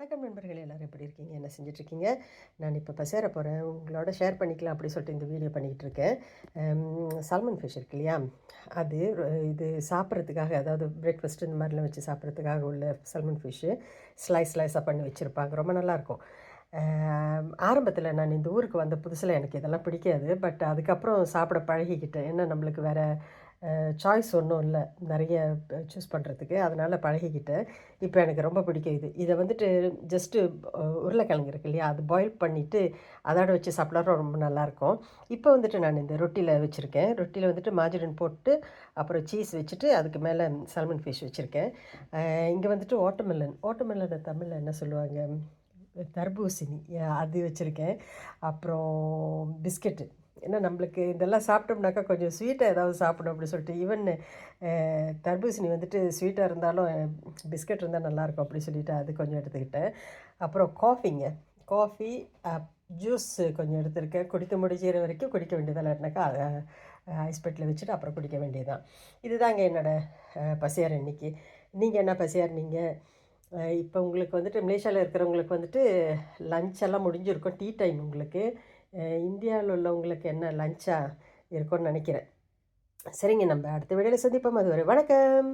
வணக்கம் நண்பர்களே, எல்லோரும் எப்படி இருக்கீங்க? என்ன செஞ்சிட்ருக்கீங்க? நான் இப்போ பசேர போகிறேன், உங்களோட ஷேர் பண்ணிக்கலாம் அப்படி சொல்லிட்டு இந்த வீடியோ பண்ணிக்கிட்டு இருக்கேன். சால்மன் ஃபிஷ் இருக்கு இல்லையா, அது இது சாப்பிட்றதுக்காக, அதாவது பிரேக்ஃபாஸ்ட் இந்த மாதிரிலாம் வச்சு சாப்பிட்றதுக்காக உள்ள சால்மன் ஃபிஷ்ஷு ஸ்லைஸாக பண்ணி வச்சுருப்பாங்க. ரொம்ப நல்லாயிருக்கும். ஆரம்பத்தில் நான் இந்த ஊருக்கு வந்த புதுசில் எனக்கு இதெல்லாம் பிடிக்காது. பட் அதுக்கப்புறம் சாப்பிட பழகிக்கிட்டேன். ஏன்னா நம்மளுக்கு வேறு சாய்ஸ் ஒன்றும் இல்லை நிறைய சூஸ் பண்ணுறதுக்கு, அதனால் பழகிக்கிட்டேன். இப்போ எனக்கு ரொம்ப பிடிக்கும் இதை வந்துட்டு ஜஸ்ட்டு உருளைக்கிழங்கு இருக்கு இல்லையா, அது பாயில் பண்ணிவிட்டு அதோட வச்சு சாப்பிட்ற ரொம்ப நல்லாயிருக்கும். இப்போ வந்துட்டு நான் இந்த ரொட்டியில் வச்சுருக்கேன். ரொட்டியில் வந்துட்டு மாஜரின் போட்டு அப்புறம் சீஸ் வச்சுட்டு அதுக்கு மேலே சால்மன் ஃபிஷ் வச்சுருக்கேன். இங்கே வந்துட்டு ஓட்டமெல்லனை தமிழில் என்ன சொல்லுவாங்க, தர்பூசணி, அது வச்சுருக்கேன். அப்புறம் பிஸ்கெட்டு. ஏன்னா நம்மளுக்கு இதெல்லாம் சாப்பிட்டோம்னாக்கா கொஞ்சம் ஸ்வீட்டாக ஏதாவது சாப்பிடணும் அப்படின்னு சொல்லிட்டு, ஈவன் தர்பூசணி வந்துட்டு ஸ்வீட்டாக இருந்தாலும் பிஸ்கெட் இருந்தால் நல்லாயிருக்கும் அப்படி சொல்லிவிட்டு அது கொஞ்சம் எடுத்துக்கிட்டேன். அப்புறம் காஃபி, ஜூஸ் கொஞ்சம் எடுத்துருக்கேன். குடித்து முடிக்கிற வரைக்கும் குடிக்க வேண்டியது, இல்லாட்டினாக்கா அதை ஐஸ் பெட்டியில் வச்சுட்டு அப்புறம் குடிக்க வேண்டியதுதான். இதுதாங்க என்னோடய பசியார் இன்னைக்கு. நீங்கள் என்ன பசியார்? இப்போ உங்களுக்கு வந்துட்டு மலேசியாவில் இருக்கிறவங்களுக்கு வந்துட்டு லஞ்ச் எல்லாம் முடிஞ்சிருக்கும், டீ டைம் உங்களுக்கு. இந்தியாவில் உள்ளவங்களுக்கு என்ன லஞ்சாக இருக்கும்னு நினைக்கிறேன். சரிங்க, நம்ம அடுத்த வீடியோவில் சந்திப்போம். அது வரை வணக்கம்.